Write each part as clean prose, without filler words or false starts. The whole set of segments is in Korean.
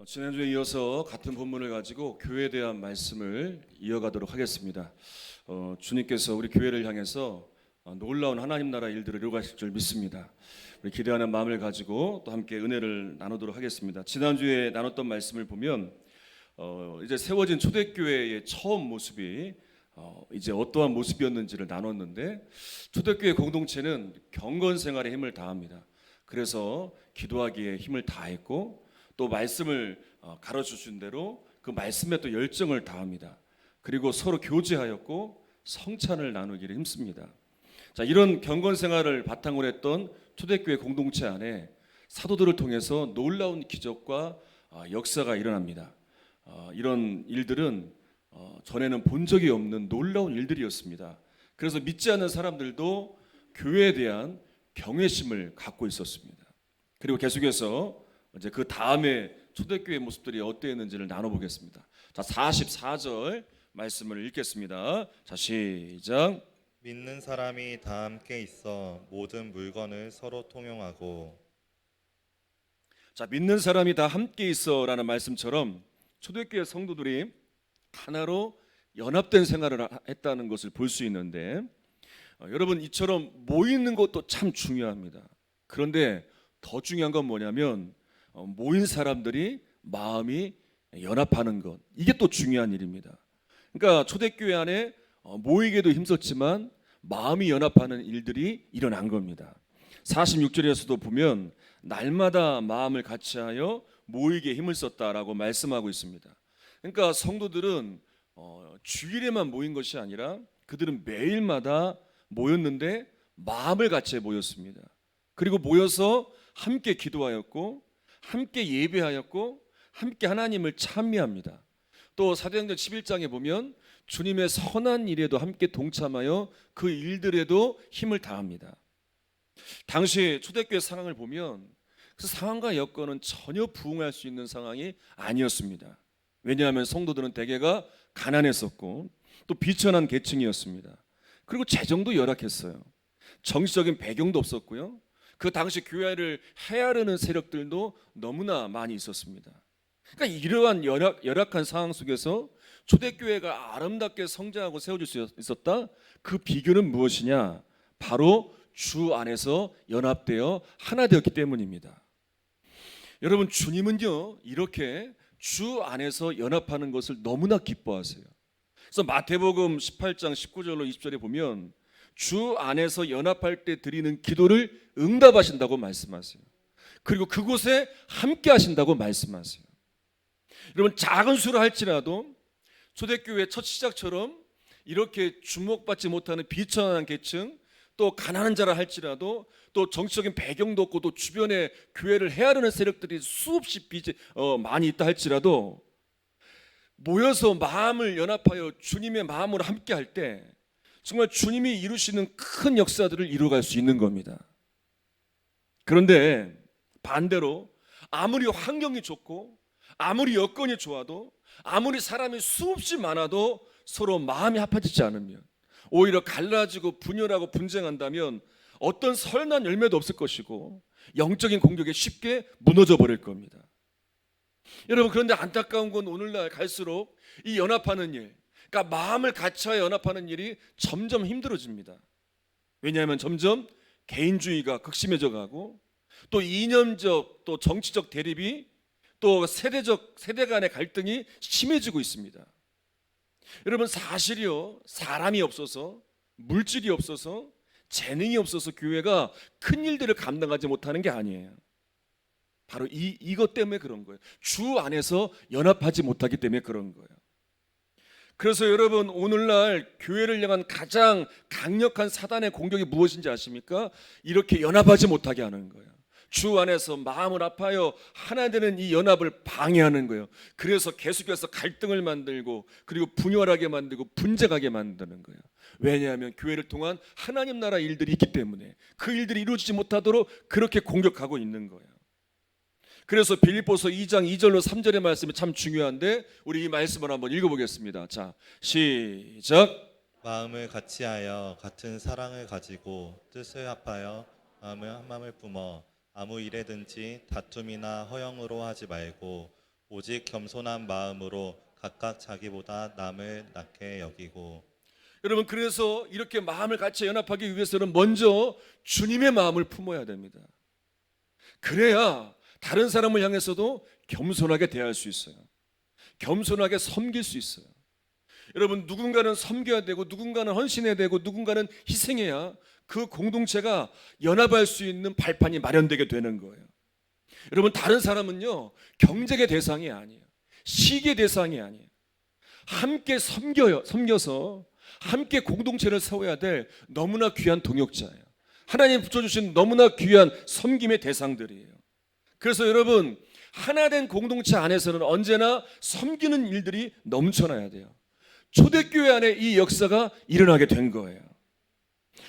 지난주에 이어서 같은 본문을 가지고 교회에 대한 말씀을 이어가도록 하겠습니다. 주님께서 우리 교회를 향해서 놀라운 하나님 나라 일들을 이루가실 줄 믿습니다. 우리 기대하는 마음을 가지고 또 함께 은혜를 나누도록 하겠습니다. 지난주에 나눴던 말씀을 보면 이제 세워진 초대교회의 처음 모습이 이제 어떠한 모습이었는지를 나눴는데, 초대교회 공동체는 경건 생활에 힘을 다합니다. 그래서 기도하기에 힘을 다했고, 또 말씀을 가르쳐 준 대로 그 말씀에 또 열정을 다합니다. 그리고 서로 교제하였고 성찬을 나누기를 힘씁니다. 자, 이런 경건 생활을 바탕으로 했던 초대교회 공동체 안에 사도들을 통해서 놀라운 기적과 역사가 일어납니다. 이런 일들은 전에는 본 적이 없는 놀라운 일들이었습니다. 그래서 믿지 않는 사람들도 교회에 대한 경외심을 갖고 있었습니다. 그리고 계속해서 이제 그 다음에 초대교회 모습들이 어땠는지를 나눠보겠습니다. 자, 44절 말씀을 읽겠습니다. 자, 시작. 믿는 사람이 다 함께 있어 모든 물건을 서로 통용하고. 자, 믿는 사람이 다 함께 있어라는 말씀처럼 초대교회 성도들이 하나로 연합된 생활을 했다는 것을 볼 수 있는데, 여러분, 이처럼 모이는 것도 참 중요합니다. 그런데 더 중요한 건 뭐냐면 모인 사람들이 마음이 연합하는 것, 이게 또 중요한 일입니다. 그러니까 초대교회 안에 모이기도 힘썼지만 마음이 연합하는 일들이 일어난 겁니다. 46절에서도 보면 날마다 마음을 같이하여 모이기에 힘을 썼다라고 말씀하고 있습니다. 그러니까 성도들은 주일에만 모인 것이 아니라 그들은 매일마다 모였는데 마음을 같이 모였습니다. 그리고 모여서 함께 기도하였고 함께 예배하였고 함께 하나님을 찬미합니다. 또 사도행전 11장에 보면 주님의 선한 일에도 함께 동참하여 그 일들에도 힘을 다합니다. 당시 초대교회 상황을 보면 그 상황과 여건은 전혀 부응할 수 있는 상황이 아니었습니다. 왜냐하면 성도들은 대개가 가난했었고 또 비천한 계층이었습니다. 그리고 재정도 열악했어요. 정치적인 배경도 없었고요. 그 당시 교회를 해하려는 세력들도 너무나 많이 있었습니다. 그러니까 이러한 열악한 상황 속에서 초대교회가 아름답게 성장하고 세워질 수 있었다? 그 비결은 무엇이냐? 바로 주 안에서 연합되어 하나 되었기 때문입니다. 여러분, 주님은요 이렇게 주 안에서 연합하는 것을 너무나 기뻐하세요. 그래서 마태복음 18장 19절로 20절에 보면 주 안에서 연합할 때 드리는 기도를 응답하신다고 말씀하세요. 그리고 그곳에 함께 하신다고 말씀하세요. 여러분, 작은 수를 할지라도 초대교회 첫 시작처럼 이렇게 주목받지 못하는 비천한 계층, 또 가난한 자라 할지라도, 또 정치적인 배경도 없고 또 주변에 교회를 헤아르는 세력들이 수없이 많이 있다 할지라도 모여서 마음을 연합하여 주님의 마음으로 함께 할 때 정말 주님이 이루시는 큰 역사들을 이루어갈 수 있는 겁니다. 그런데 반대로 아무리 환경이 좋고 아무리 여건이 좋아도 아무리 사람이 수없이 많아도 서로 마음이 합해지지 않으면, 오히려 갈라지고 분열하고 분쟁한다면 어떤 선한 열매도 없을 것이고 영적인 공격에 쉽게 무너져 버릴 겁니다. 여러분, 그런데 안타까운 건 오늘날 갈수록 이 연합하는 일, 그러니까 마음을 같이하여 연합하는 일이 점점 힘들어집니다. 왜냐하면 점점 개인주의가 극심해져 가고 또 이념적 또 정치적 대립이 또 세대 간의 갈등이 심해지고 있습니다. 여러분, 사실이요, 사람이 없어서, 물질이 없어서, 재능이 없어서 교회가 큰 일들을 감당하지 못하는 게 아니에요. 바로 이것 때문에 그런 거예요. 주 안에서 연합하지 못하기 때문에 그런 거예요. 그래서 여러분, 오늘날 교회를 향한 가장 강력한 사단의 공격이 무엇인지 아십니까? 이렇게 연합하지 못하게 하는 거예요. 주 안에서 마음을 합하여 하나 되는 이 연합을 방해하는 거예요. 그래서 계속해서 갈등을 만들고 그리고 분열하게 만들고 분쟁하게 만드는 거예요. 왜냐하면 교회를 통한 하나님 나라 일들이 있기 때문에 그 일들이 이루어지지 못하도록 그렇게 공격하고 있는 거예요. 그래서 빌립보서 2장 2절로 3절의 말씀이 참 중요한데 우리 이 말씀을 한번 읽어보겠습니다. 자, 시작. 마음을 같이하여 같은 사랑을 가지고 뜻을 합하여 마음을 한 마음을 품어 아무 일에든지 다툼이나 허영으로 하지 말고 오직 겸손한 마음으로 각각 자기보다 남을 낮게 여기고. 여러분, 그래서 이렇게 마음을 같이 연합하기 위해서는 먼저 주님의 마음을 품어야 됩니다. 그래야 다른 사람을 향해서도 겸손하게 대할 수 있어요. 겸손하게 섬길 수 있어요. 여러분, 누군가는 섬겨야 되고 누군가는 헌신해야 되고 누군가는 희생해야 그 공동체가 연합할 수 있는 발판이 마련되게 되는 거예요. 여러분, 다른 사람은요 경쟁의 대상이 아니에요. 시기의 대상이 아니에요. 함께 섬겨서 함께 공동체를 세워야 될 너무나 귀한 동역자예요. 하나님 붙여주신 너무나 귀한 섬김의 대상들이에요. 그래서 여러분, 하나된 공동체 안에서는 언제나 섬기는 일들이 넘쳐나야 돼요. 초대교회 안에 이 역사가 일어나게 된 거예요.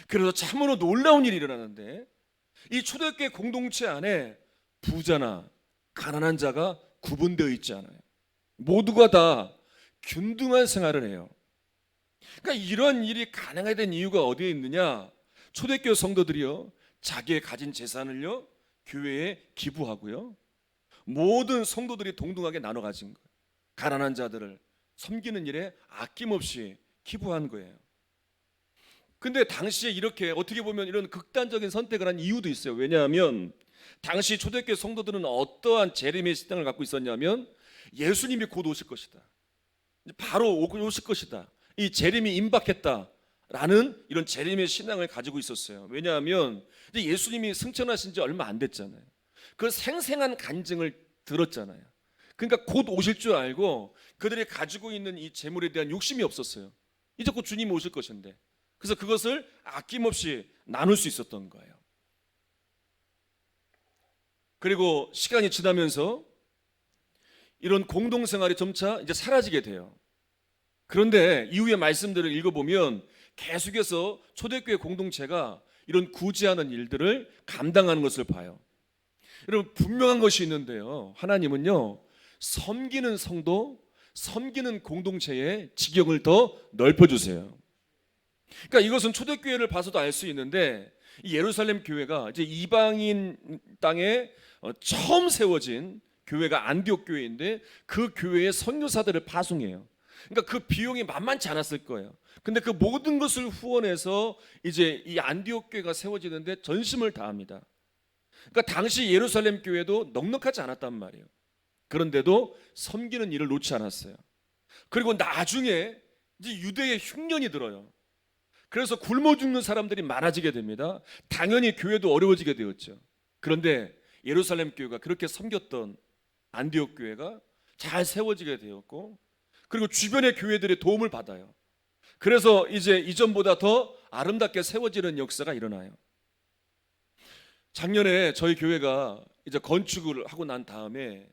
그래서 참으로 놀라운 일이 일어나는데, 이 초대교회 공동체 안에 부자나 가난한 자가 구분되어 있지 않아요. 모두가 다 균등한 생활을 해요. 그러니까 이런 일이 가능하게 된 이유가 어디에 있느냐? 초대교회 성도들이요 자기의 가진 재산을요 교회에 기부하고요, 모든 성도들이 동등하게 나눠 가진 거예요. 가난한 자들을 섬기는 일에 아낌없이 기부한 거예요. 근데 당시에 이렇게 어떻게 보면 이런 극단적인 선택을 한 이유도 있어요. 왜냐하면 당시 초대교회 성도들은 어떠한 재림의 신앙을 갖고 있었냐면, 예수님이 곧 오실 것이다, 바로 오실 것이다, 이 재림이 임박했다라는 이런 재림의 신앙을 가지고 있었어요. 왜냐하면 이제 예수님이 승천하신 지 얼마 안 됐잖아요. 그 생생한 간증을 들었잖아요. 그러니까 곧 오실 줄 알고 그들이 가지고 있는 이 재물에 대한 욕심이 없었어요. 이제 곧 주님이 오실 것인데, 그래서 그것을 아낌없이 나눌 수 있었던 거예요. 그리고 시간이 지나면서 이런 공동생활이 점차 이제 사라지게 돼요. 그런데 이후의 말씀들을 읽어보면 계속해서 초대교회 공동체가 이런 구제하는 일들을 감당하는 것을 봐요. 여러분, 분명한 것이 있는데요, 하나님은요 섬기는 성도, 섬기는 공동체의 지경을 더 넓혀주세요. 그러니까 이것은 초대교회를 봐서도 알 수 있는데, 이 예루살렘 교회가 이제 이방인 땅에 처음 세워진 교회가 안디옥 교회인데, 그 교회의 선교사들을 파송해요. 그러니까 그 비용이 만만치 않았을 거예요. 근데 그 모든 것을 후원해서 이제 이 안디옥 교회가 세워지는데 전심을 다합니다. 그러니까 당시 예루살렘 교회도 넉넉하지 않았단 말이에요. 그런데도 섬기는 일을 놓지 않았어요. 그리고 나중에 이제 유대의 흉년이 들어요. 그래서 굶어 죽는 사람들이 많아지게 됩니다. 당연히 교회도 어려워지게 되었죠. 그런데 예루살렘 교회가 그렇게 섬겼던 안디옥 교회가 잘 세워지게 되었고, 그리고 주변의 교회들의 도움을 받아요. 그래서 이제 이전보다 더 아름답게 세워지는 역사가 일어나요. 작년에 저희 교회가 이제 건축을 하고 난 다음에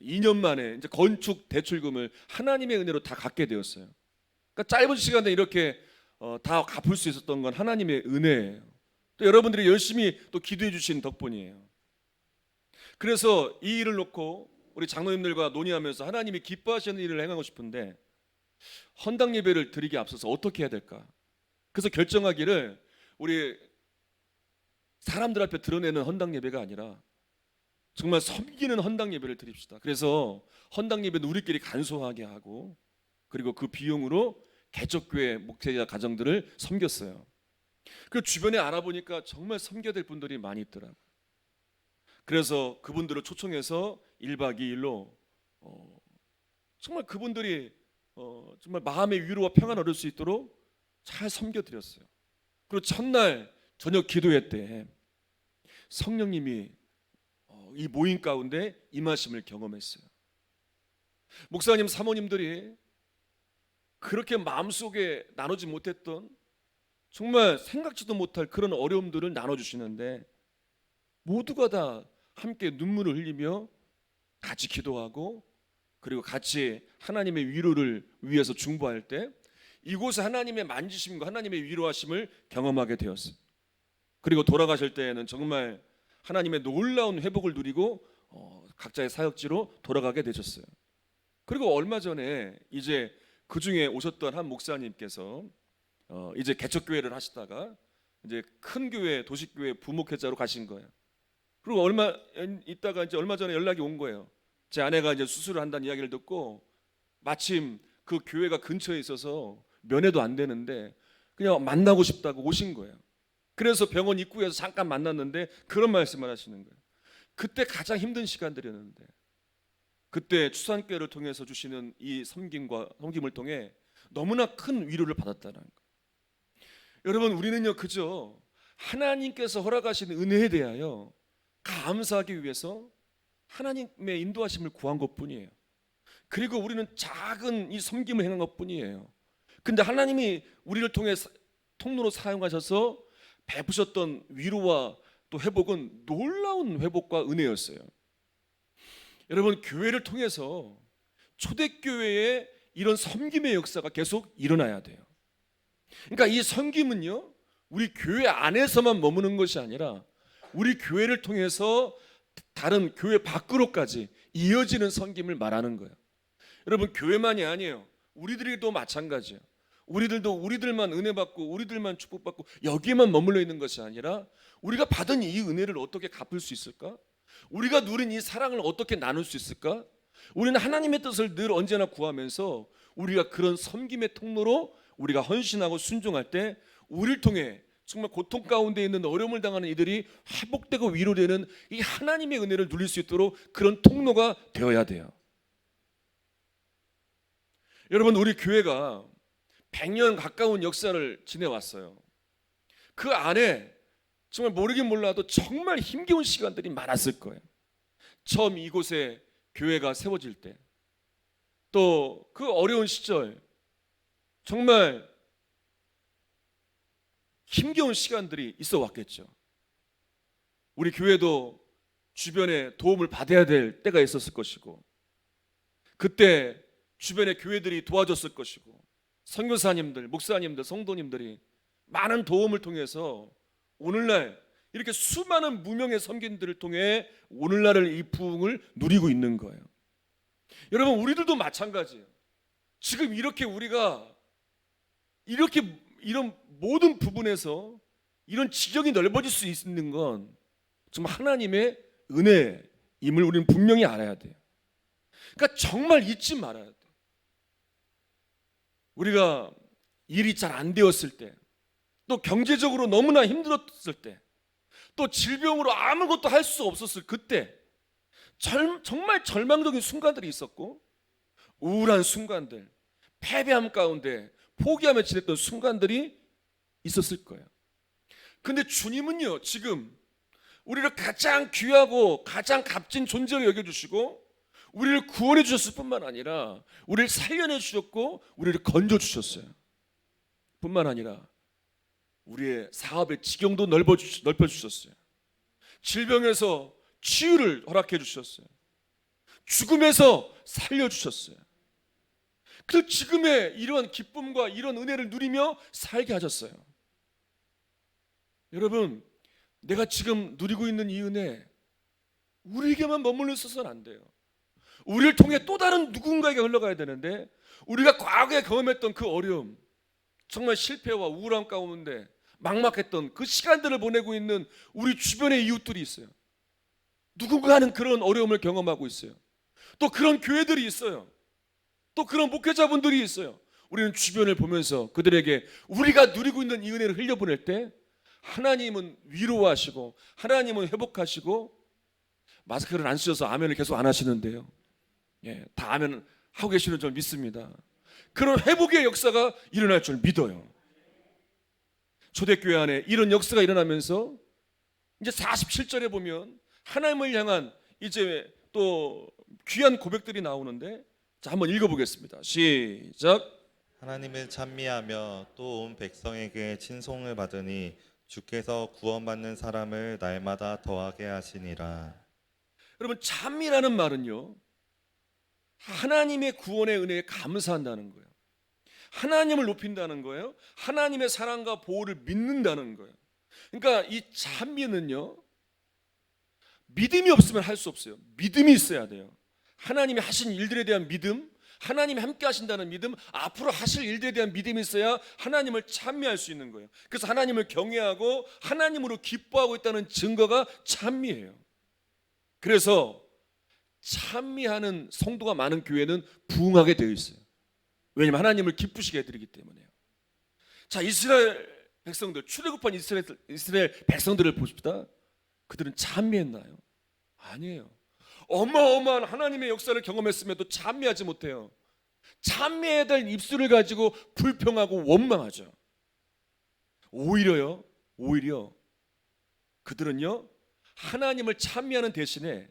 2년 만에 이제 건축 대출금을 하나님의 은혜로 다 갚게 되었어요. 그러니까 짧은 시간에 이렇게 다 갚을 수 있었던 건 하나님의 은혜예요. 또 여러분들이 열심히 또 기도해 주신 덕분이에요. 그래서 이 일을 놓고 우리 장로님들과 논의하면서 하나님이 기뻐하시는 일을 행하고 싶은데, 헌당 예배를 드리기 앞서서 어떻게 해야 될까? 그래서 결정하기를, 우리 사람들 앞에 드러내는 헌당 예배가 아니라 정말 섬기는 헌당 예배를 드립시다. 그래서 헌당 예배는 우리끼리 간소하게 하고, 그리고 그 비용으로 개척교회 목회자 가정들을 섬겼어요. 그 주변에 알아보니까 정말 섬겨야 될 분들이 많이 있더라고요. 그래서 그분들을 초청해서 1박 2일로 정말 그분들이 정말 마음의 위로와 평안을 얻을 수 있도록 잘 섬겨드렸어요. 그리고 첫날 저녁 기도회 때 성령님이 이 모임 가운데 임하심을 경험했어요. 목사님, 사모님들이 그렇게 마음속에 나누지 못했던, 정말 생각지도 못할 그런 어려움들을 나눠주시는데, 모두가 다 함께 눈물을 흘리며 같이 기도하고, 그리고 같이 하나님의 위로를 위해서 중보할 때 이곳에 하나님의 만지심과 하나님의 위로하심을 경험하게 되었어요. 그리고 돌아가실 때에는 정말 하나님의 놀라운 회복을 누리고 각자의 사역지로 돌아가게 되셨어요. 그리고 얼마 전에 이제 그 중에 오셨던 한 목사님께서 이제 개척교회를 하시다가 이제 큰 교회, 도시교회 부목회자로 가신 거예요. 그리고 얼마 있다가 이제 얼마 전에 연락이 온 거예요. 제 아내가 이제 수술을 한다는 이야기를 듣고 마침 그 교회가 근처에 있어서 면회도 안 되는데 그냥 만나고 싶다고 오신 거예요. 그래서 병원 입구에서 잠깐 만났는데 그런 말씀을 하시는 거예요. 그때 가장 힘든 시간들이었는데 그때 추수환교회를 통해서 주시는 이 섬김을 통해 너무나 큰 위로를 받았다는 거예요. 여러분, 우리는요 그저 하나님께서 허락하신 은혜에 대하여 감사하기 위해서 하나님의 인도하심을 구한 것뿐이에요. 그리고 우리는 작은 이 섬김을 행한 것뿐이에요. 근데 하나님이 우리를 통해 통로로 사용하셔서 베푸셨던 위로와 또 회복은 놀라운 회복과 은혜였어요. 여러분, 교회를 통해서 초대교회에 이런 섬김의 역사가 계속 일어나야 돼요. 그러니까 이 섬김은요 우리 교회 안에서만 머무는 것이 아니라 우리 교회를 통해서 다른 교회 밖으로까지 이어지는 섬김을 말하는 거예요. 여러분, 교회만이 아니에요. 우리들도 마찬가지예요. 우리들도 우리들만 은혜 받고 우리들만 축복받고 여기에만 머물러 있는 것이 아니라 우리가 받은 이 은혜를 어떻게 갚을 수 있을까? 우리가 누린 이 사랑을 어떻게 나눌 수 있을까? 우리는 하나님의 뜻을 늘 언제나 구하면서 우리가 그런 섬김의 통로로 우리가 헌신하고 순종할 때 우리를 통해 정말 고통 가운데 있는 어려움을 당하는 이들이 회복되고 위로되는 이 하나님의 은혜를 누릴 수 있도록 그런 통로가 되어야 돼요. 여러분, 우리 교회가 100년 가까운 역사를 지내왔어요. 그 안에 정말 모르긴 몰라도 정말 힘겨운 시간들이 많았을 거예요. 처음 이곳에 교회가 세워질 때, 또 그 어려운 시절 정말 힘겨운 시간들이 있어 왔겠죠. 우리 교회도 주변에 도움을 받아야 될 때가 있었을 것이고, 그때 주변의 교회들이 도와줬을 것이고, 선교사님들, 목사님들, 성도님들이 많은 도움을 통해서 오늘날 이렇게 수많은 무명의 섬김들을 통해 오늘날을 이 부흥을 누리고 있는 거예요. 여러분, 우리들도 마찬가지예요. 지금 이렇게 우리가 이렇게 이런 모든 부분에서 이런 지경이 넓어질 수 있는 건 정말 하나님의 은혜임을 우리는 분명히 알아야 돼요. 그러니까 정말 잊지 말아야 돼요. 우리가 일이 잘 안 되었을 때, 또 경제적으로 너무나 힘들었을 때, 또 질병으로 아무것도 할 수 없었을 그때 정말 절망적인 순간들이 있었고, 우울한 순간들, 패배함 가운데 포기하며 지냈던 순간들이 있었을 거예요. 근데 주님은요 지금 우리를 가장 귀하고 가장 값진 존재로 여겨주시고 우리를 구원해 주셨을 뿐만 아니라 우리를 살려내 주셨고 우리를 건져 주셨어요. 뿐만 아니라 우리의 사업의 지경도 넓혀 주셨어요. 질병에서 치유를 허락해 주셨어요. 죽음에서 살려 주셨어요. 그 지금의 이러한 기쁨과 이런 은혜를 누리며 살게 하셨어요. 여러분, 내가 지금 누리고 있는 이 은혜 우리에게만 머물러 있어서는 안 돼요. 우리를 통해 또 다른 누군가에게 흘러가야 되는데, 우리가 과거에 경험했던 그 어려움, 정말 실패와 우울함 가운데 막막했던 그 시간들을 보내고 있는 우리 주변의 이웃들이 있어요. 누군가는 그런 어려움을 경험하고 있어요. 또 그런 교회들이 있어요. 또 그런 목회자분들이 있어요. 우리는 주변을 보면서 그들에게 우리가 누리고 있는 이 은혜를 흘려보낼 때 하나님은 위로하시고 하나님은 회복하시고, 마스크를 안 쓰셔서 아멘을 계속 안 하시는데요, 다 아멘 하고 계시는 줄 믿습니다. 그런 회복의 역사가 일어날 줄 믿어요. 초대교회 안에 이런 역사가 일어나면서 이제 47절에 보면 하나님을 향한 이제 또 귀한 고백들이 나오는데, 자, 한번 읽어보겠습니다. 시작. 하나님을 찬미하며 또 온 백성에게 친송을 받으니 주께서 구원받는 사람을 날마다 더하게 하시니라. 여러분, 찬미라는 말은요 하나님의 구원의 은혜에 감사한다는 거예요. 하나님을 높인다는 거예요. 하나님의 사랑과 보호를 믿는다는 거예요. 그러니까 이 찬미는요 믿음이 없으면 할 수 없어요. 믿음이 있어야 돼요. 하나님이 하신 일들에 대한 믿음, 하나님이 함께 하신다는 믿음, 앞으로 하실 일들에 대한 믿음이 있어야 하나님을 찬미할 수 있는 거예요. 그래서 하나님을 경외하고 하나님으로 기뻐하고 있다는 증거가 찬미예요. 그래서 찬미하는 성도가 많은 교회는 부흥하게 되어 있어요. 왜냐하면 하나님을 기쁘시게 해드리기 때문에요. 자, 이스라엘 백성들, 출애굽한 이스라엘 백성들을 보십시다. 그들은 찬미했나요? 아니에요. 어마어마한 하나님의 역사를 경험했음에도 찬미하지 못해요. 찬미해야 될 입술을 가지고 불평하고 원망하죠. 오히려 그들은요, 하나님을 찬미하는 대신에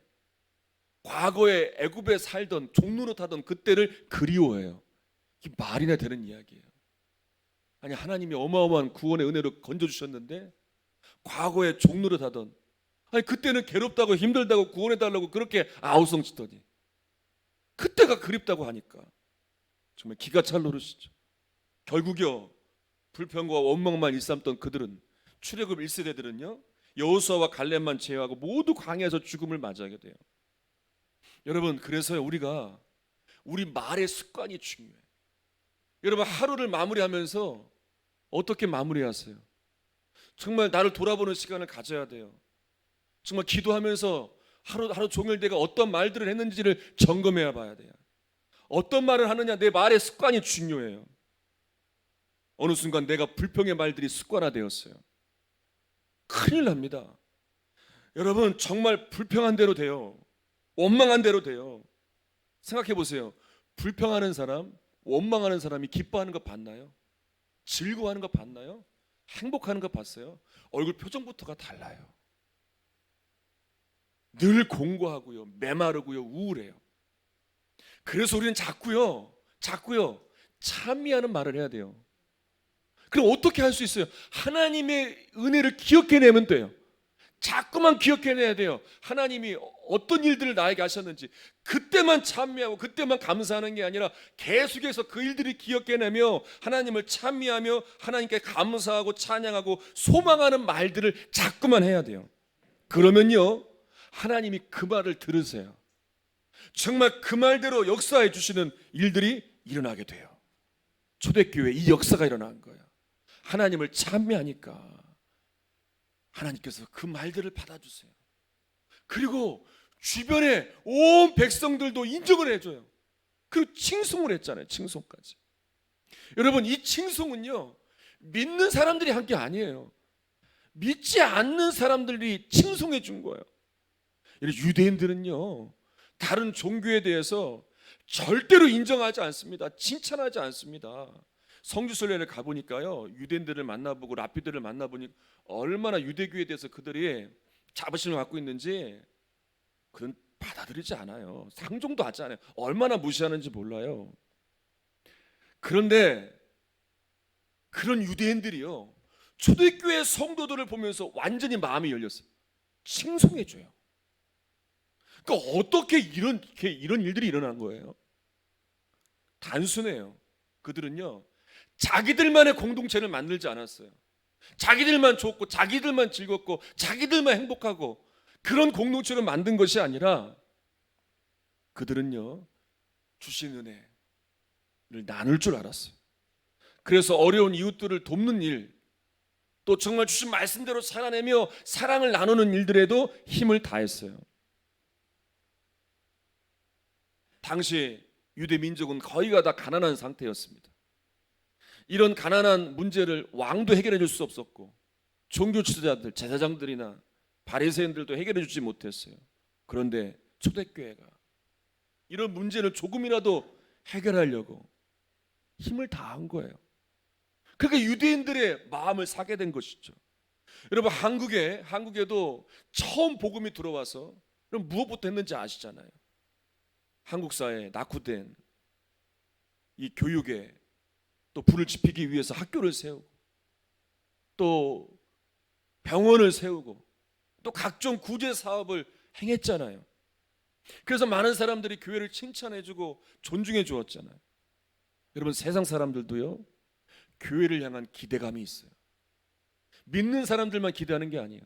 과거에 애굽에 살던 종노릇하던 그때를 그리워해요. 이게 말이나 되는 이야기예요. 아니, 하나님이 어마어마한 구원의 은혜로 건져주셨는데 과거에 종노릇하던, 아니 그때는 괴롭다고 힘들다고 구원해달라고 그렇게 아우성치더니 그때가 그립다고 하니까 정말 기가 찰 노릇이죠. 결국요, 불평과 원망만 일삼던 그들은, 출애굽 1세대들은요, 여호수아와 갈렙만 제외하고 모두 광야에서 죽음을 맞이하게 돼요. 여러분, 그래서 우리 말의 습관이 중요해요. 여러분, 하루를 마무리하면서 어떻게 마무리하세요? 정말 나를 돌아보는 시간을 가져야 돼요. 정말 기도하면서 하루 종일 내가 어떤 말들을 했는지를 점검해 봐야 돼요. 어떤 말을 하느냐, 내 말의 습관이 중요해요. 어느 순간 내가 불평의 말들이 습관화되었어요. 큰일 납니다. 여러분, 정말 불평한 대로 돼요. 원망한 대로 돼요. 생각해 보세요. 불평하는 사람, 원망하는 사람이 기뻐하는 거 봤나요? 즐거워하는 거 봤나요? 행복하는 거 봤어요? 얼굴 표정부터가 달라요. 늘 공고하고요, 메마르고요, 우울해요. 그래서 우리는 자꾸요 찬미하는 말을 해야 돼요. 그럼 어떻게 할 수 있어요? 하나님의 은혜를 기억해내면 돼요. 자꾸만 기억해내야 돼요. 하나님이 어떤 일들을 나에게 하셨는지 그때만 찬미하고 그때만 감사하는 게 아니라 계속해서 그 일들이 기억해내며 하나님을 찬미하며 하나님께 감사하고 찬양하고 소망하는 말들을 자꾸만 해야 돼요. 그러면요, 하나님이 그 말을 들으세요. 정말 그 말대로 역사해 주시는 일들이 일어나게 돼요. 초대교회 이 역사가 일어난 거예요. 하나님을 찬미하니까 하나님께서 그 말들을 받아주세요. 그리고 주변에 온 백성들도 인정을 해줘요. 그리고 칭송을 했잖아요. 칭송까지. 여러분, 이 칭송은요, 믿는 사람들이 한 게 아니에요. 믿지 않는 사람들이 칭송해 준 거예요. 유대인들은요, 다른 종교에 대해서 절대로 인정하지 않습니다. 칭찬하지 않습니다. 성지순례를 가보니까요, 유대인들을 만나보고 랍비들을 만나보니 얼마나 유대교에 대해서 그들이 자부심을 갖고 있는지 그건 받아들이지 않아요. 상종도 하지 않아요. 얼마나 무시하는지 몰라요. 그런데 그런 유대인들이요, 초대교회 성도들을 보면서 완전히 마음이 열렸어요. 칭송해줘요. 그러니까 어떻게 이런 일들이 일어난 거예요? 단순해요. 그들은요, 자기들만의 공동체를 만들지 않았어요. 자기들만 좋고 자기들만 즐겁고 자기들만 행복하고 그런 공동체를 만든 것이 아니라 그들은요, 주신 은혜를 나눌 줄 알았어요. 그래서 어려운 이웃들을 돕는 일, 또 정말 주신 말씀대로 살아내며 사랑을 나누는 일들에도 힘을 다했어요. 당시 유대 민족은 거의가 다 가난한 상태였습니다. 이런 가난한 문제를 왕도 해결해 줄 수 없었고 종교 지도자들, 제사장들이나 바리새인들도 해결해 주지 못했어요. 그런데 초대교회가 이런 문제를 조금이라도 해결하려고 힘을 다한 거예요. 그러니까 유대인들의 마음을 사게 된 것이죠. 여러분, 한국에도 처음 복음이 들어와서 그럼 무엇부터 했는지 아시잖아요. 한국 사회에 낙후된 이 교육에 또 불을 지피기 위해서 학교를 세우고 또 병원을 세우고 또 각종 구제 사업을 행했잖아요. 그래서 많은 사람들이 교회를 칭찬해주고 존중해 주었잖아요. 여러분, 세상 사람들도요, 교회를 향한 기대감이 있어요. 믿는 사람들만 기대하는 게 아니에요.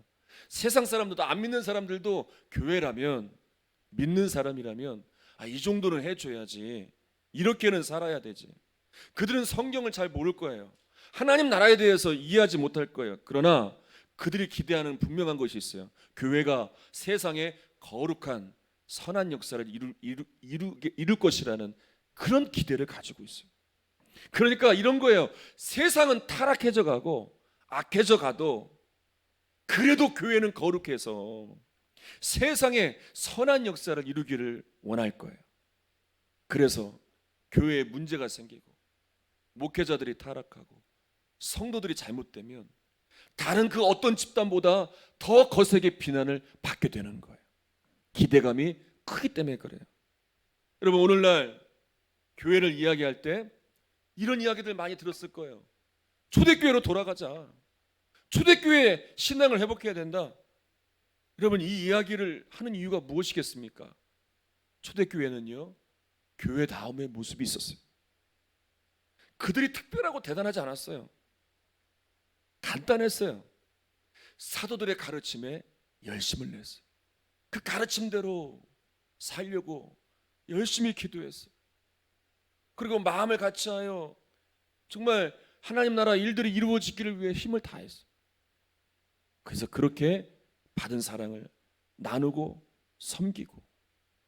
세상 사람들도, 안 믿는 사람들도 교회라면, 믿는 사람이라면 이 정도는 해줘야지, 이렇게는 살아야 되지. 그들은 성경을 잘 모를 거예요. 하나님 나라에 대해서 이해하지 못할 거예요. 그러나 그들이 기대하는 분명한 것이 있어요. 교회가 세상에 거룩한 선한 역사를 이룰 것이라는 그런 기대를 가지고 있어요. 그러니까 이런 거예요. 세상은 타락해져 가고 악해져 가도 그래도 교회는 거룩해서 세상에 선한 역사를 이루기를 원할 거예요. 그래서 교회에 문제가 생기고 목회자들이 타락하고 성도들이 잘못되면 다른 그 어떤 집단보다 더 거세게 비난을 받게 되는 거예요. 기대감이 크기 때문에 그래요. 여러분, 오늘날 교회를 이야기할 때 이런 이야기들 많이 들었을 거예요. 초대교회로 돌아가자. 초대교회 신앙을 회복해야 된다. 여러분, 이 이야기를 하는 이유가 무엇이겠습니까? 초대교회는요, 교회 다음의 모습이 있었어요. 그들이 특별하고 대단하지 않았어요. 간단했어요. 사도들의 가르침에 열심을 냈어요. 그 가르침대로 살려고 열심히 기도했어요. 그리고 마음을 같이하여 정말 하나님 나라 일들이 이루어지기를 위해 힘을 다했어요. 그래서 그렇게 받은 사랑을 나누고 섬기고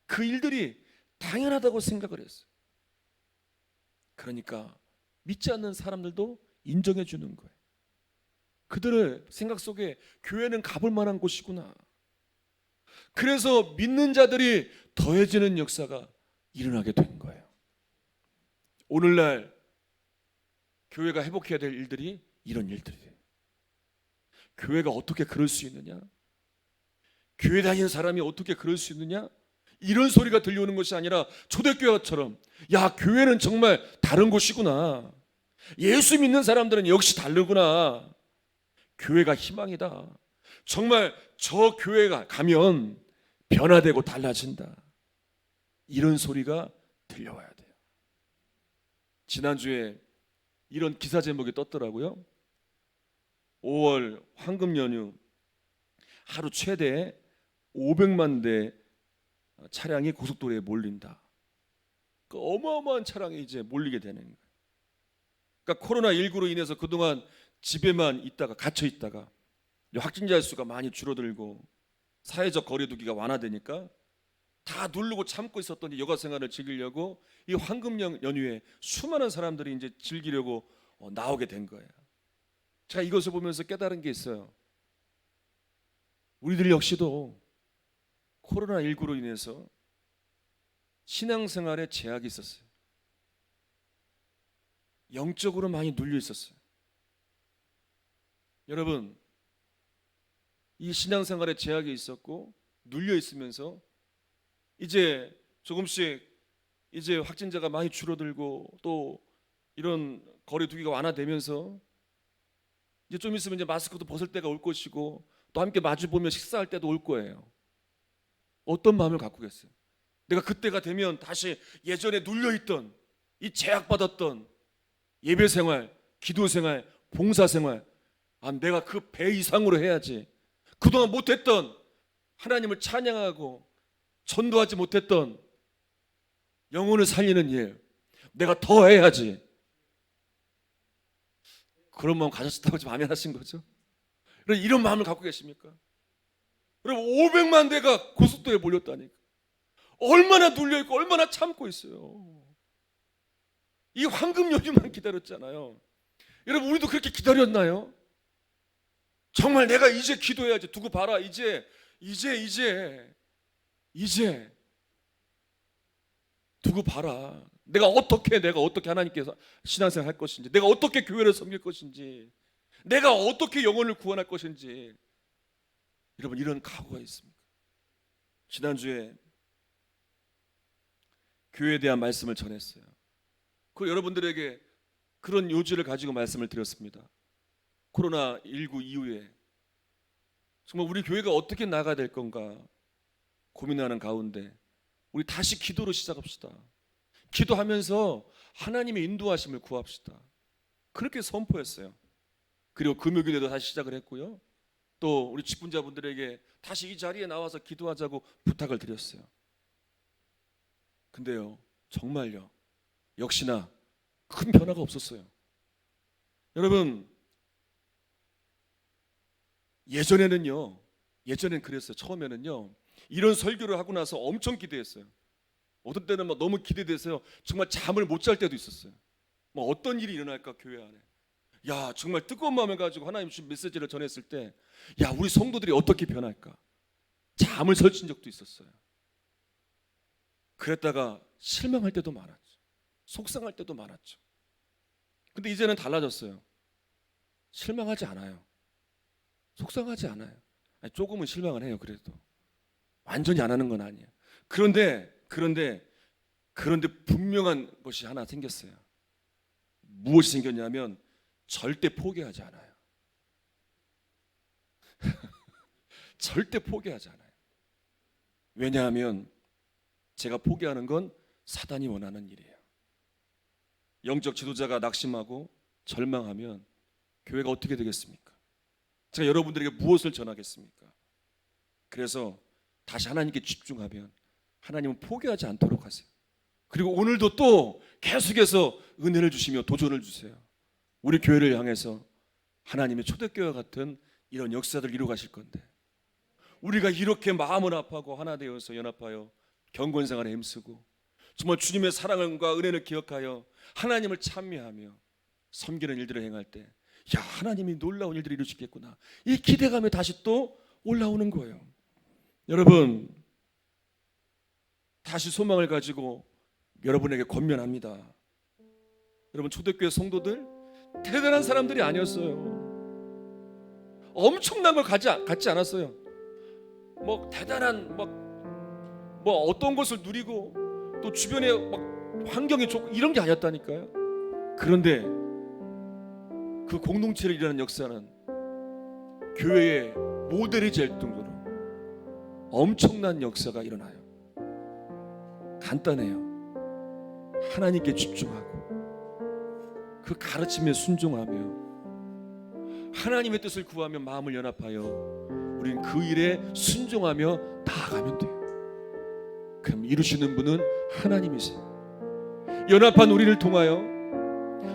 그 일들이 당연하다고 생각을 했어요. 그러니까 믿지 않는 사람들도 인정해 주는 거예요. 그들의 생각 속에 교회는 가볼 만한 곳이구나. 그래서 믿는 자들이 더해지는 역사가 일어나게 된 거예요. 오늘날 교회가 회복해야 될 일들이 이런 일들이에요. 교회가 어떻게 그럴 수 있느냐? 교회 다니는 사람이 어떻게 그럴 수 있느냐? 이런 소리가 들려오는 것이 아니라 초대교회처럼, 야, 교회는 정말 다른 곳이구나. 예수 믿는 사람들은 역시 다르구나. 교회가 희망이다. 정말 저 교회가 가면 변화되고 달라진다. 이런 소리가 들려와야 돼요. 지난주에 이런 기사 제목이 떴더라고요. 5월 황금 연휴 하루 최대 500만 대 차량이 고속도로에 몰린다. 그 어마어마한 차량이 이제 몰리게 되는 거예요. 그러니까 코로나19로 인해서 그동안 집에만 있다가 갇혀 있다가 확진자 수가 많이 줄어들고 사회적 거리두기가 완화되니까 다 누르고 참고 있었던 이 여가 생활을 즐기려고 이 황금 연휴에 수많은 사람들이 이제 즐기려고 나오게 된 거예요. 제가 이것을 보면서 깨달은 게 있어요. 우리들 역시도 코로나19로 인해서 신앙생활에 제약이 있었어요. 영적으로 많이 눌려 있었어요. 여러분, 이 신앙생활에 제약이 있었고 눌려 있으면서 이제 조금씩 이제 확진자가 많이 줄어들고 또 이런 거리두기가 완화되면서 이제 좀 있으면 이제 마스크도 벗을 때가 올 것이고 또 함께 마주 보며 식사할 때도 올 거예요. 어떤 마음을 갖고 계세요? 내가 그때가 되면 다시 예전에 눌려있던 이 제약받았던 예배생활, 기도생활, 봉사생활, 내가 그 배 이상으로 해야지. 그동안 못했던 하나님을 찬양하고 전도하지 못했던 영혼을 살리는 일, 내가 더 해야지. 그런 마음 가졌다고 지금 아멘 하신 거죠? 이런 마음을 갖고 계십니까? 여러분, 500만 대가 고속도로에 몰렸다니까. 얼마나 눌려있고 얼마나 참고 있어요. 이 황금 연휴만 기다렸잖아요. 여러분, 우리도 그렇게 기다렸나요? 정말 내가 이제 기도해야지. 두고 봐라. 이제 두고 봐라. 내가 어떻게 하나님께서 신앙생활 할 것인지, 내가 어떻게 교회를 섬길 것인지, 내가 어떻게 영혼을 구원할 것인지. 여러분, 이런 각오가 있습니까? 지난주에 교회에 대한 말씀을 전했어요. 그 여러분들에게 그런 요지를 가지고 말씀을 드렸습니다. 코로나19 이후에 정말 우리 교회가 어떻게 나가야 될 건가 고민하는 가운데 우리 다시 기도로 시작합시다. 기도하면서 하나님의 인도하심을 구합시다. 그렇게 선포했어요. 그리고 금요일에도 다시 시작을 했고요. 또 우리 직분자분들에게 다시 이 자리에 나와서 기도하자고 부탁을 드렸어요. 근데요, 정말요, 역시나 큰 변화가 없었어요. 여러분, 예전에는 그랬어요. 처음에는요, 이런 설교를 하고 나서 엄청 기대했어요. 어떤 때는 막 너무 기대돼서요, 정말 잠을 못 잘 때도 있었어요. 뭐 어떤 일이 일어날까 교회 안에. 야, 정말 뜨거운 마음을 가지고 하나님 주신 메시지를 전했을 때, 야, 우리 성도들이 어떻게 변할까? 잠을 설친 적도 있었어요. 그랬다가 실망할 때도 많았죠. 속상할 때도 많았죠. 근데 이제는 달라졌어요. 실망하지 않아요. 속상하지 않아요. 아니, 조금은 실망을 해요. 그래도 완전히 안 하는 건 아니에요. 그런데 분명한 것이 하나 생겼어요. 무엇이 생겼냐면 절대 포기하지 않아요. 절대 포기하지 않아요. 왜냐하면 제가 포기하는 건 사단이 원하는 일이에요. 영적 지도자가 낙심하고 절망하면 교회가 어떻게 되겠습니까? 제가 여러분들에게 무엇을 전하겠습니까? 그래서 다시 하나님께 집중하면 하나님은 포기하지 않도록 하세요. 그리고 오늘도 또 계속해서 은혜를 주시며 도전을 주세요. 우리 교회를 향해서 하나님의 초대교회와 같은 이런 역사들을 이루어 가실 건데, 우리가 이렇게 마음을 합하고 하나 되어서 연합하여 경건생활에 힘쓰고 정말 주님의 사랑과 은혜를 기억하여 하나님을 찬미하며 섬기는 일들을 행할 때, 야, 하나님이 놀라운 일들을 이루시겠구나, 이 기대감에 다시 또 올라오는 거예요. 여러분, 다시 소망을 가지고 여러분에게 권면합니다. 여러분, 초대교회 성도들 대단한 사람들이 아니었어요. 엄청난 걸 갖지 않았어요. 뭐 대단한 뭐 어떤 것을 누리고 또 주변에 막 환경이 좋고 이런 게 아니었다니까요. 그런데 그 공동체를 일하는 역사는 교회의 모델이 될 정도로 엄청난 역사가 일어나요. 간단해요. 하나님께 집중하고 그 가르침에 순종하며 하나님의 뜻을 구하며 마음을 연합하여 우리는 그 일에 순종하며 나아가면 돼요. 그럼 이루시는 분은 하나님이세요. 연합한 우리를 통하여,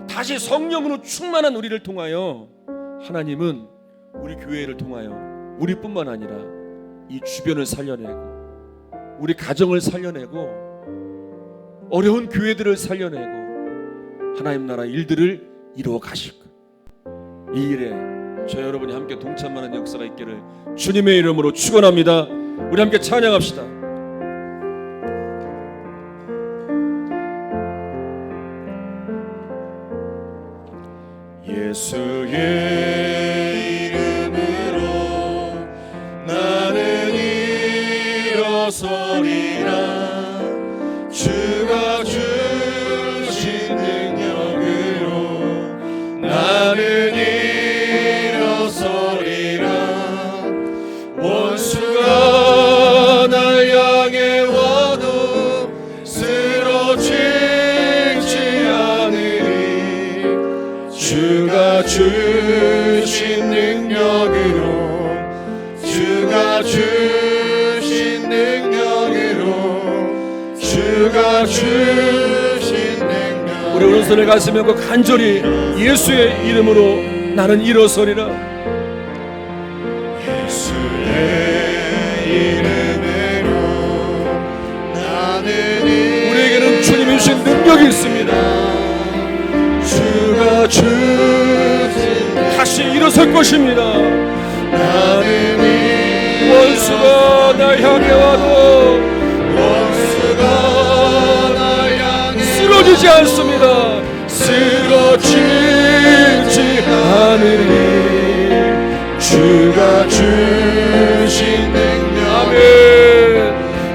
다시 성령으로 충만한 우리를 통하여 하나님은 우리 교회를 통하여 우리뿐만 아니라 이 주변을 살려내고 우리 가정을 살려내고 어려운 교회들을 살려내고 하나님 나라 일들을 이루어 가실 거예요. 이 일에 저 여러분이 함께 동참하는 역사가 있기를 주님의 이름으로 축원합니다. 우리 함께 찬양합시다. 예수의 이름으로 나는 일어서리라. 주가 주신 능력으로 나는 일어서리라. 원수가 날 향해 와도 쓰러지지 않으리. 주가 주신 능력으로, 주가 주신 능력으로, 주가 주신 능력. 우리 오른손을 가슴에 얹고 간절히 예수의 이름으로 나는 일어서리라. 예수의 이름으로 나는 우리에게는 주님이 주신 능력이 있습니다. 주가 주신 다시 일어설 것입니다. 나는 원수가 날 향해 와도 원수가 날 향해 쓰러지지 않습니다. 쓰러지지 않으리. 주가 주신 능력, 아멘.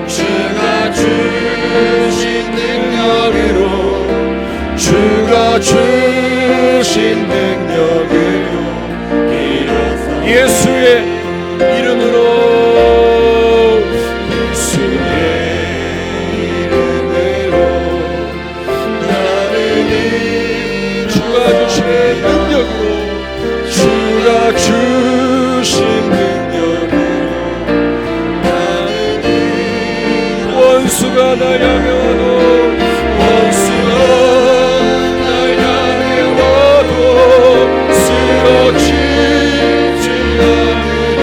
주가 주신 능력으로, 주가 주신 능력으로 일어서 예수의 이름으로, 예수의 이름으로 나는 주가 주신 능력으로, 주가 주신 능력으로 나는 원수가 날 향해 와도 원수가 날 향해 와도 쓰러지지 않으리.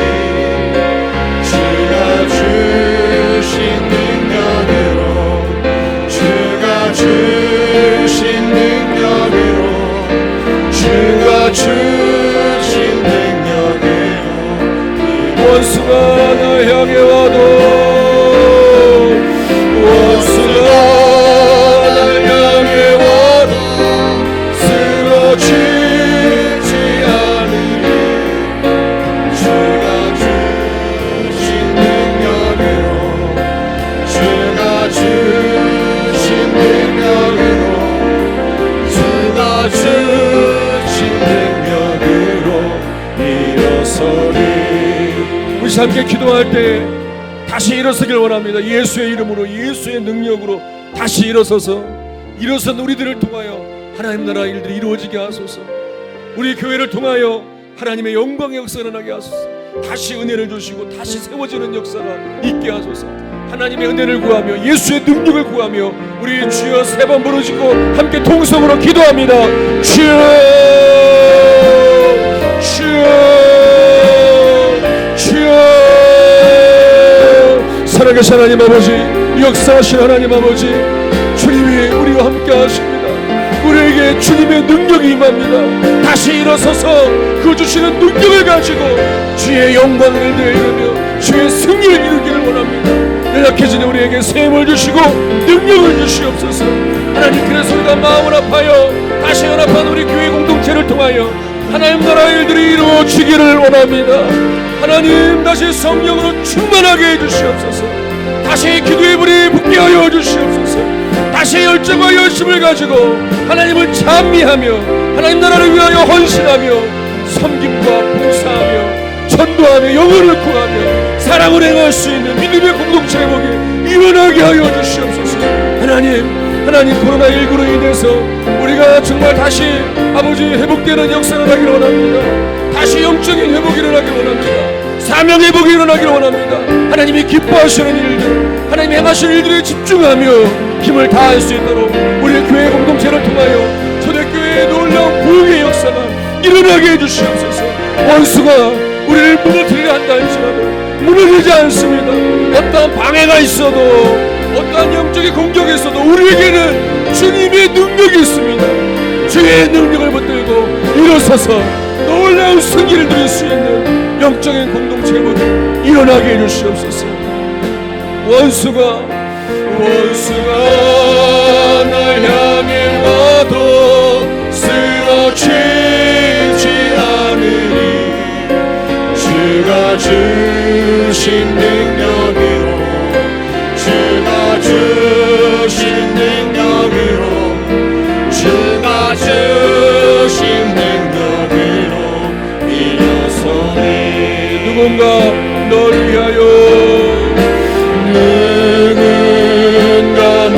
같이 함께 기도할 때 다시 일어서길 원합니다. 예수의 이름으로, 예수의 능력으로 다시 일어선 우리들을 통하여 하나님 나라 일들이 이루어지게 하소서. 우리 교회를 통하여 하나님의 영광의 역사가 일어나게 하소서. 다시 은혜를 주시고 다시 세워지는 역사가 있게 하소서. 하나님의 은혜를 구하며 예수의 능력을 구하며 우리 주여 세 번 부르시고 함께 통성으로 기도합니다. 주여, 주여, 주여. 살아계신 하나님 아버지, 역사하신 하나님 아버지, 주님이 우리와 함께 하십니다. 우리에게 주님의 능력이 임합니다. 다시 일어서서 그 주시는 능력을 가지고 주의 영광을 이루며 주의 승리를 이루기를 원합니다. 연약해진 우리에게 셈을 주시고 능력을 주시옵소서. 하나님, 그래서 우리가 마음을 아파요 다시 연합한 우리 교회 공동체를 통하여 하나님 나라 일들이 이루어지기를 원합니다. 하나님, 다시 성령으로 충만하게 해주시옵소서. 다시 기도의 불이 붙게 하여 주시옵소서. 다시 열정과 열심을 가지고 하나님을 찬미하며 하나님 나라를 위하여 헌신하며 섬김과 봉사하며 전도하며 영혼을 구하며 사랑을 행할 수 있는 믿음의 공동체 회복이 일어나게 하여 주시옵소서. 하나님, 코로나19로 인해서 우리가 정말 다시 아버지 회복되는 역사가 나기를 원합니다. 다시 영적인 회복이 일어나기를 원합니다. 사명 회복이 일어나기를 원합니다. 하나님이 기뻐하시는 일들, 하나님이 행하시는 일들에 집중하며 힘을 다할 수 있도록 우리 교회 공동체를 통하여 초대교회의 놀라운 부흥의 역사가 일어나게 해주시옵소서. 원수가 우리를 무너뜨리려 한다 할지라도 무너지지 않습니다. 어떠한 방해가 있어도 어떠한 영적인 공격이 있어도 우리에게는 주님의 능력이 있습니다. 주의 능력을 붙들고 일어서서 놀라운 승리를 누릴 수 있는 영적인 공동체 회복이 일어나게 해주시옵소서. 원수가 날 향해 와도 쓰러지지 않으리. 주가 주신 능력으로, 주가 주신 능력으로, 주가 주신 능력으로 일어서리. 누군가 널 위하여, 누군가 널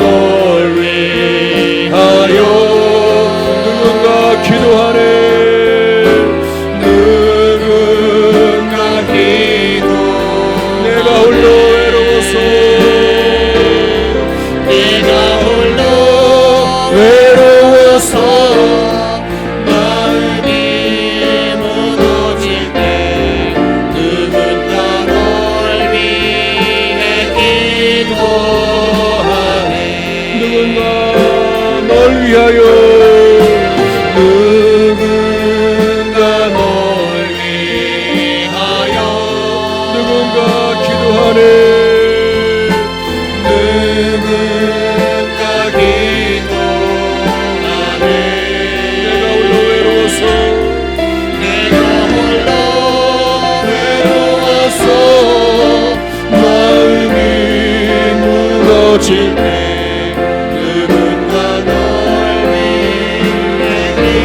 위하여, 누군가 기도하네.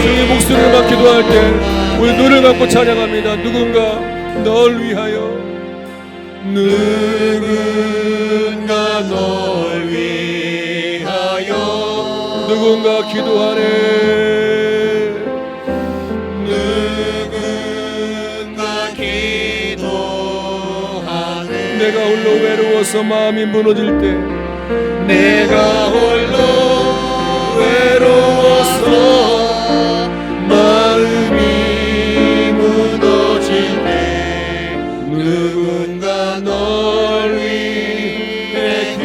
주의 목소리를 기도할 때 우리 눈을 감고 찬양합니다. 누군가 널 위하여, 누군가 널 위하여, 누군가 기도하네. 누군가 기도하네. 내가 홀로 외로워서 마음이 무너질 때, 내가 홀로 외로워서 마음이 무너질 때 누군가 널 위해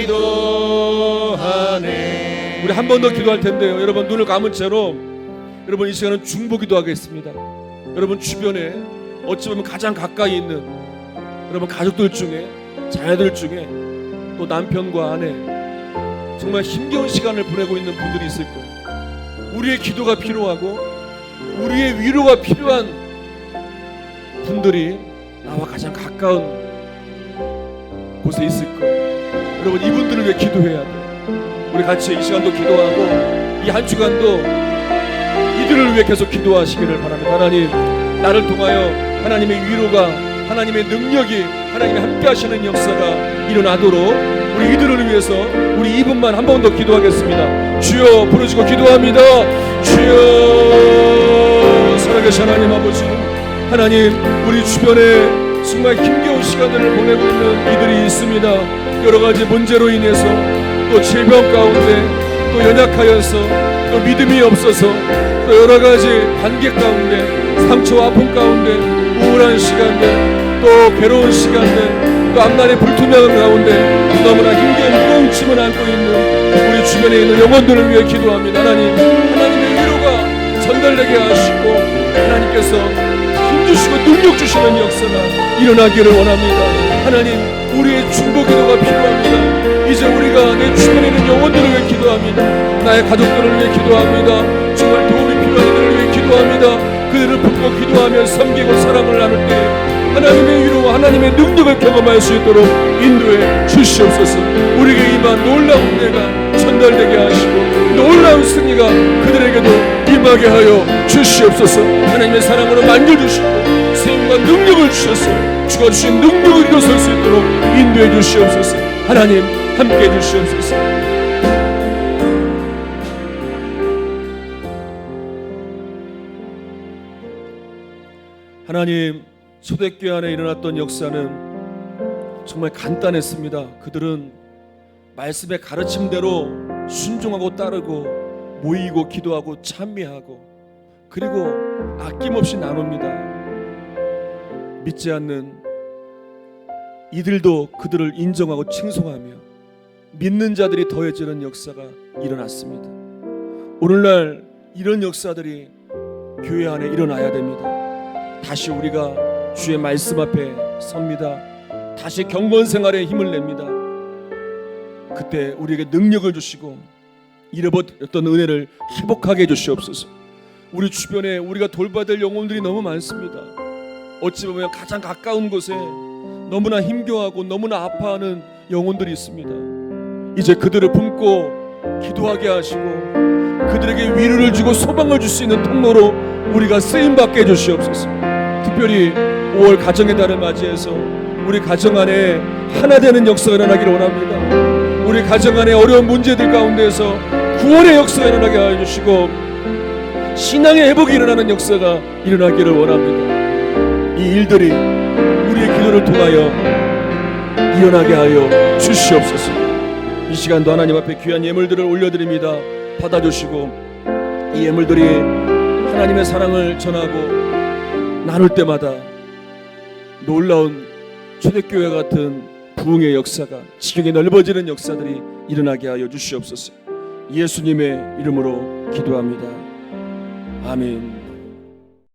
기도하네. 우리 한 번 더 기도할 텐데요. 여러분 눈을 감은 채로 여러분 이 시간은 중보 기도하겠습니다. 여러분 주변에 어찌 보면 가장 가까이 있는 여러분 가족들 중에, 자녀들 중에, 또 남편과 아내 정말 힘겨운 시간을 보내고 있는 분들이 있을 거예요. 우리의 기도가 필요하고 우리의 위로가 필요한 분들이 나와 가장 가까운 곳에 있을 거예요. 여러분 이분들을 위해 기도해야 돼요. 우리 같이 이 시간도 기도하고 이 한 주간도 이들을 위해 계속 기도하시기를 바랍니다. 하나님, 나를 통하여 하나님의 위로가 하나님의 능력이 하나님이 함께 하시는 역사가 일어나도록 우리 이들을 위해서 우리 2분만 한 번 더 기도하겠습니다. 주여 부르짖고 기도합니다. 주여 살아계신 하나님 아버지, 하나님 우리 주변에 정말 힘겨운 시간들을 보내고 있는 이들이 있습니다. 여러 가지 문제로 인해서 또 질병 가운데 또 연약하여서 또 믿음이 없어서 또 여러 가지 관계 가운데 상처와 아픔 가운데 우울한 시간들 또 괴로운 시간들 또 앞날의 불투명한 가운데 너무나 힘겨운 무거운 짐을 안고 있는 우리 주변에 있는 영혼들을 위해 기도합니다. 하나님의 위로가 전달되게 하시고 하나님께서 힘주시고 능력 주시는 역사가 일어나기를 원합니다. 하나님 우리의 중보 기도가 필요합니다. 이제 우리가 내 주변에 있는 영혼들을 위해 기도합니다. 나의 가족들을 위해 기도합니다. 정말 도움이 필요한 이들을 위해 기도합니다. 그들을 품고 기도하며 섬기고 사랑을 나눌 때 하나님의 위로와 하나님의 능력을 경험할 수 있도록 인도해 주시옵소서. 우리에게 임한 놀라운 은혜가 전달되게 하시고 놀라운 승리가 그들에게도 임하게 하여 주시옵소서. 하나님의 사랑으로 만져주시고 세움과 능력을 주셔서 주가 주신 능력을 일어설 수 있도록 인도해 주시옵소서. 하나님 함께해 주시옵소서. 하나님 초대교회 안에 일어났던 역사는 정말 간단했습니다. 그들은 말씀의 가르침대로 순종하고 따르고 모이고 기도하고 찬미하고 그리고 아낌없이 나눕니다. 믿지 않는 이들도 그들을 인정하고 칭송하며 믿는 자들이 더해지는 역사가 일어났습니다. 오늘날 이런 역사들이 교회 안에 일어나야 됩니다. 다시 우리가 주의 말씀 앞에 섭니다. 다시 경건 생활에 힘을 냅니다. 그때 우리에게 능력을 주시고 잃어버렸던 은혜를 회복하게 해주시옵소서. 우리 주변에 우리가 돌봐야 될 영혼들이 너무 많습니다. 어찌 보면 가장 가까운 곳에 너무나 힘겨워하고 너무나 아파하는 영혼들이 있습니다. 이제 그들을 품고 기도하게 하시고 그들에게 위로를 주고 소망을 줄 수 있는 통로로 우리가 쓰임받게 해주시옵소서. 특별히 5월 가정의 달을 맞이해서 우리 가정 안에 하나 되는 역사가 일어나기를 원합니다. 우리 가정 안에 어려운 문제들 가운데서 구원의 역사가 일어나게 하여 주시고 신앙의 회복이 일어나는 역사가 일어나기를 원합니다. 이 일들이 우리의 기도를 통하여 일어나게 하여 주시옵소서. 이 시간도 하나님 앞에 귀한 예물들을 올려드립니다. 받아주시고 이 예물들이 하나님의 사랑을 전하고 나눌 때마다 놀라운 초대교회 같은 부흥의 역사가 지경이 넓어지는 역사들이 일어나게 하여 주시옵소서. 예수님의 이름으로 기도합니다. 아멘.